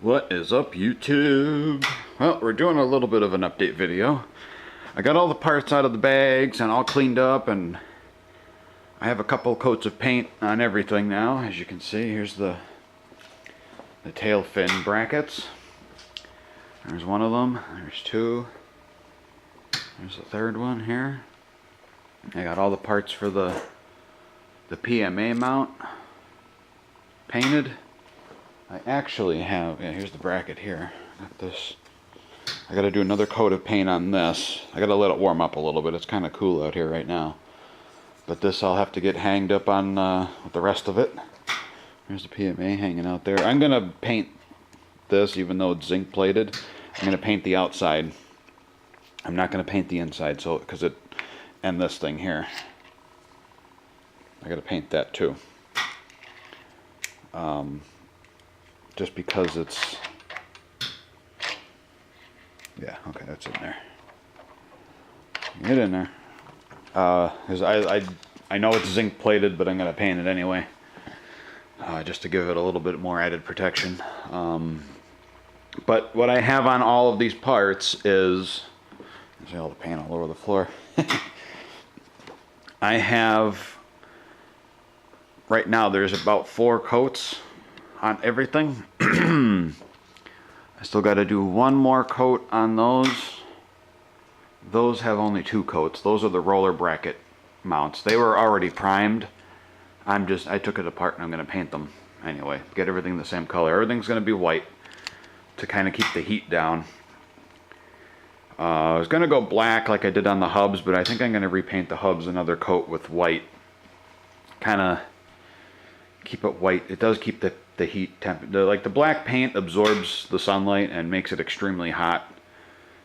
What is up, YouTube? Well, we're doing a little bit of an update video. I got all the parts out of the bags and all cleaned up, and I have a couple coats of paint on everything now. As you can see, here's the tail fin brackets. There's one of them. There's two. There's the third one here. I got all the parts for the PMA mount painted. I actually have, yeah, here's the bracket here. Got this. I gotta do another coat of paint on this. I gotta let it warm up a little bit. It's kind of cool out here right now. But this I'll have to get hanged up on with the rest of it. There's the PMA hanging out there. I'm gonna paint this, even though it's zinc plated. I'm gonna paint the outside. I'm not gonna paint the inside, so because it, and this thing here. I gotta paint that too. Just because it's, yeah, okay, that's in there. Get in there. Because I know it's zinc plated, but I'm gonna paint it anyway, just to give it a little bit more added protection. But what I have on all of these parts is, see all the paint all over the floor. I have, right now there's about 4 coats on everything. I still got to do one more coat on those. Those have only 2 coats. Those are the roller bracket mounts. They were already primed. I took it apart and I'm going to paint them anyway. Get everything the same color. Everything's going to be white to kind of keep the heat down. I was going to go black like I did on the hubs, but I think I'm going to repaint the hubs another coat with white. Kind of keep it white. It does keep the heat temp. Like the black paint absorbs the sunlight and makes it extremely hot.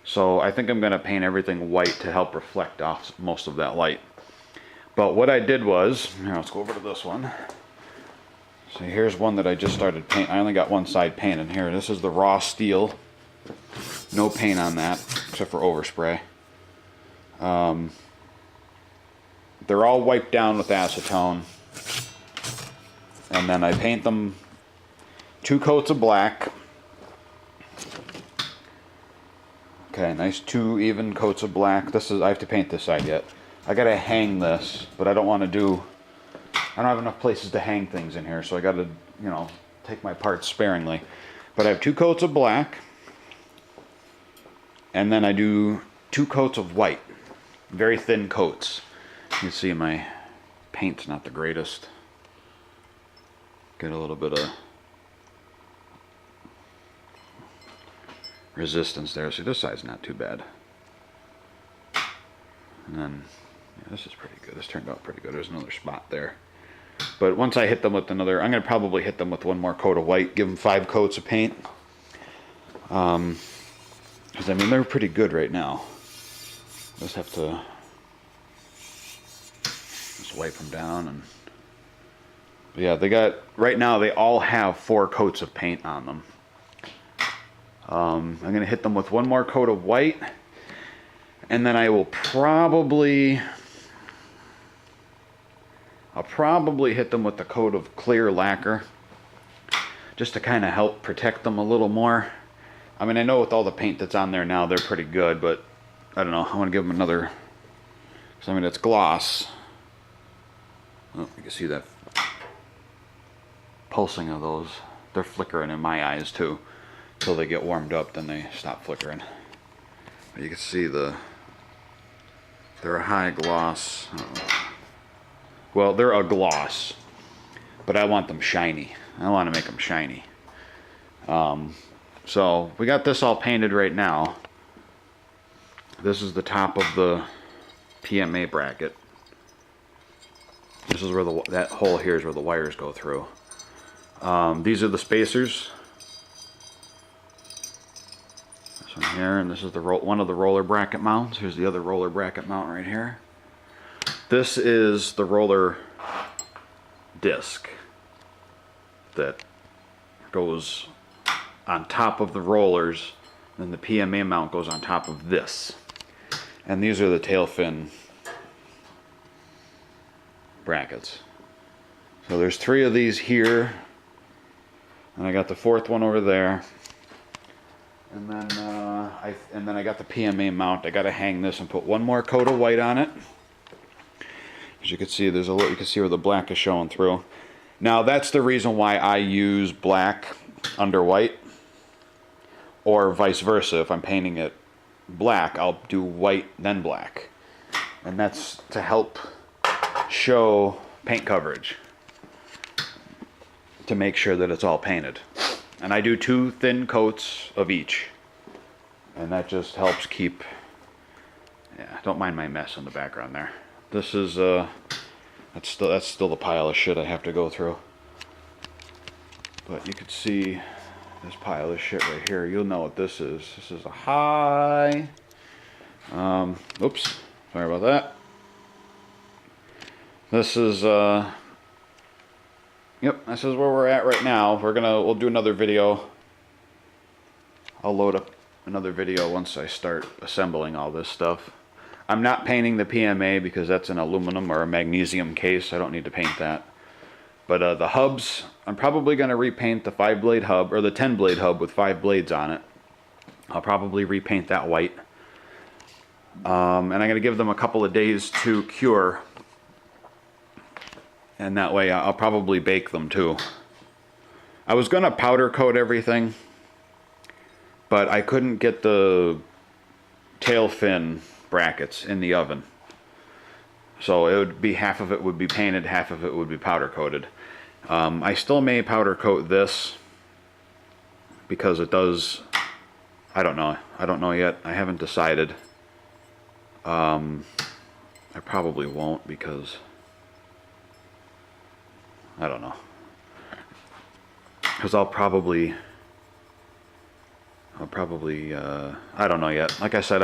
So I think I'm going to paint everything white to help reflect off most of that light. But what I did was, here, let's go over to this one. So here's one that I just started painting. I only got one side painted here. This is the raw steel. No paint on that except for overspray. They're all wiped down with acetone. And then I paint them 2 coats of black. Okay, nice 2 even coats of black. This is, I have to paint this side yet. I gotta hang this, but I don't want to do, I don't have enough places to hang things in here, so I gotta, you know, take my parts sparingly. But I have 2 coats of black, and then I do 2 coats of white. Very thin coats. You can see my paint's not the greatest. Get a little bit of resistance there. See, this side's not too bad. And then, yeah, this is pretty good. This turned out pretty good. There's another spot there. But once I hit them with another, I'm going to probably hit them with one more coat of white. Give them 5 coats of paint. Because, I mean, they're pretty good right now. Just have to just wipe them down and... Yeah, they got, right now they all have 4 coats of paint on them. I'm going to hit them with one more coat of white, and then I'll probably hit them with the coat of clear lacquer, just to kind of help protect them a little more. I mean, I know with all the paint that's on there now, they're pretty good, but I don't know, I want to give them another, because I mean, it's gloss. Oh, you can see that pulsing of those. They're flickering in my eyes too. Until they get warmed up, then they stop flickering. But you can see they're a high gloss. Well, they're a gloss, but I want them shiny. I want to make them shiny. So we got this all painted right now. This is the top of the PMA bracket. This is where that hole here is where the wires go through. These are the spacers. This one here, and this is one of the roller bracket mounts. Here's the other roller bracket mount right here. This is the roller disc that goes on top of the rollers. Then the PMA mount goes on top of this. And these are the tail fin brackets. So there's 3 of these here. And I got the fourth one over there. And then I got the PMA mount. I got to hang this and put one more coat of white on it. As you can see, there's a little, you can see where the black is showing through. Now that's the reason why I use black under white, or vice versa. If I'm painting it black, I'll do white then black, and that's to help show paint coverage, to make sure that it's all painted. And I do 2 thin coats of each, and that just helps keep, yeah, don't mind my mess in the background there. This is that's still the pile of shit I have to go through. But you can see this pile of shit right here. You'll know what this is. This is a high. Oops, sorry about that. This is yep, this is where we're at right now. We'll do another video. I'll load up another video once I start assembling all this stuff. I'm not painting the PMA because that's an aluminum or a magnesium case. I don't need to paint that. But the hubs, I'm probably going to repaint the 5-blade hub, or the 10-blade hub with 5 blades on it. I'll probably repaint that white. And I'm going to give them a couple of days to cure. And that way I'll probably bake them too. I was going to powder coat everything, but I couldn't get the tail fin brackets in the oven. So it would be, half of it would be painted, half of it would be powder coated. I still may powder coat this because it does, I don't know yet. I haven't decided. I probably won't because I don't know. Because I'll probably I don't know yet. Like I said,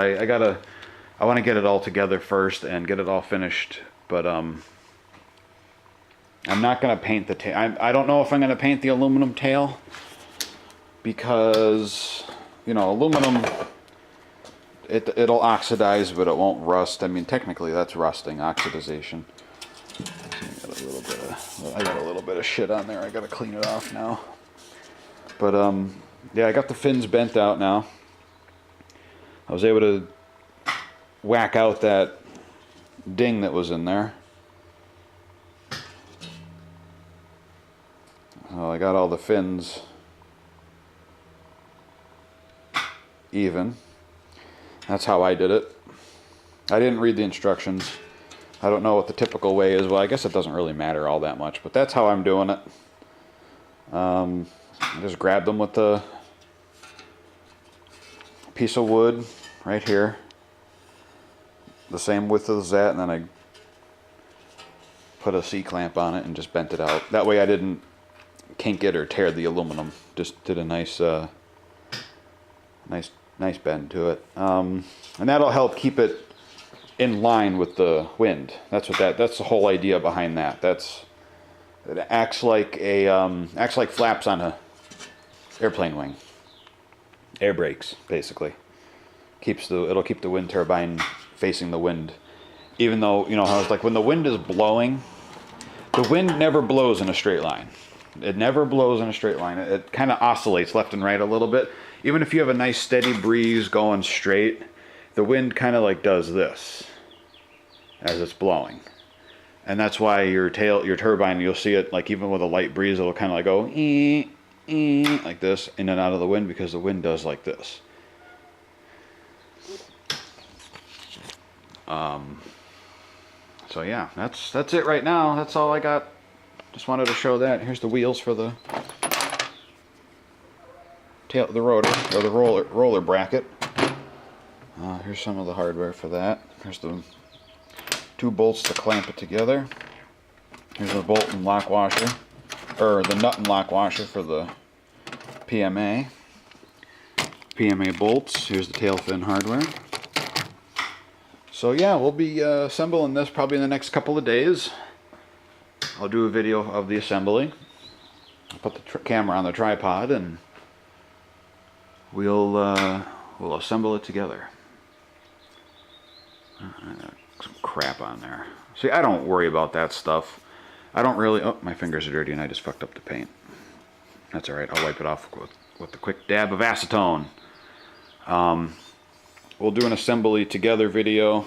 I want to get it all together first and get it all finished, but I'm not going to paint the tail. I don't know if I'm going to paint the aluminum tail because, you know, aluminum, it'll oxidize, but it won't rust. I mean, technically that's rusting, oxidization. I got a little bit of shit on there. I got to clean it off now. But yeah, I got the fins bent out now. I was able to whack out that ding that was in there. Well, I got all the fins even. That's how I did it. I didn't read the instructions. I don't know what the typical way is. Well, I guess it doesn't really matter all that much, but that's how I'm doing it. I just grab them with the piece of wood right here, the same width as that, and then I put a C-clamp on it and just bent it out. That way I didn't kink it or tear the aluminum. Just did a nice nice bend to it, and that'll help keep it in line with the wind. That's the whole idea behind that. It acts like flaps on a airplane wing. Air brakes, basically. It'll keep the wind turbine facing the wind. Even though, you know, how it's like when the wind is blowing, the wind never blows in a straight line. It never blows in a straight line. It kind of oscillates left and right a little bit. Even if you have a nice steady breeze going straight, the wind kind of like does this as it's blowing. And that's why your turbine, you'll see it like even with a light breeze, it'll kind of like go like this in and out of the wind, because the wind does like this. So yeah, that's it right now. That's all I got. Just wanted to show that. Here's the wheels for the rotor, or the roller bracket. Here's some of the hardware for that. Here's the 2 bolts to clamp it together. Here's the bolt and lock washer, or the nut and lock washer for the PMA bolts. Here's the tail fin hardware. So yeah, we'll be assembling this probably in the next couple of days. I'll do a video of the assembly. I'll put the camera on the tripod and we'll assemble it together. Some crap on there. See, I don't worry about that stuff. I don't really... Oh, my fingers are dirty and I just fucked up the paint. That's alright, I'll wipe it off with a quick dab of acetone. We'll do an assembly together video. I'll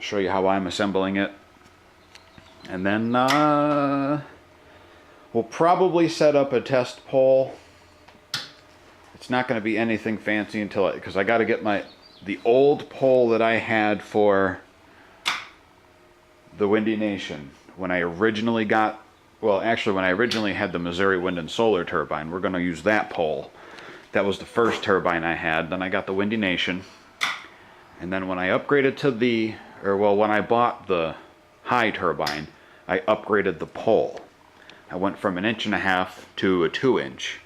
show you how I'm assembling it. And then we'll probably set up a test pole. It's not going to be anything fancy until because I got to get the old pole that I had for the Windy Nation when I originally got, well, actually when I originally had the Missouri Wind and Solar turbine. We're going to use that pole. That was the first turbine I had. Then I got the Windy Nation, and then when I upgraded to when I bought the high turbine, I upgraded the pole. I went from 1.5 inches to a 2-inch.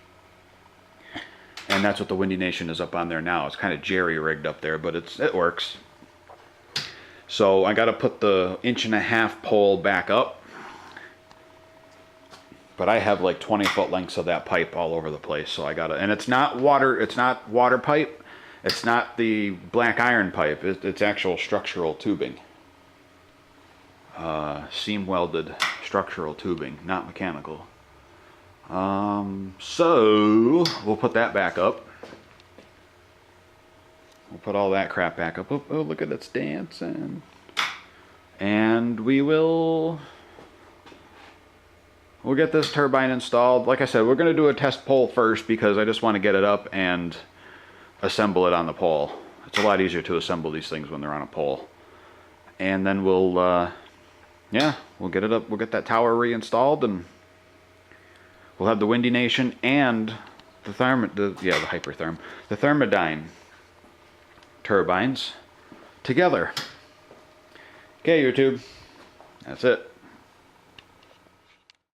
And that's what the Windy Nation is up on there now. It's kind of jerry-rigged up there, but it works. So I got to put the 1.5 inch pole back up. But I have like 20-foot lengths of that pipe all over the place. So I got to, and it's not water pipe. It's not the black iron pipe. It's actual structural tubing. Seam welded structural tubing, not mechanical. So we'll put that back up. We'll put all that crap back up. Oh, look at it's dancing. And we'll get this turbine installed. Like I said, we're going to do a test pole first because I just want to get it up and assemble it on the pole. It's a lot easier to assemble these things when they're on a pole. And then we'll get it up. We'll get that tower reinstalled, and we'll have the Windy Nation and the Thermodyne turbines together. Okay, YouTube. That's it.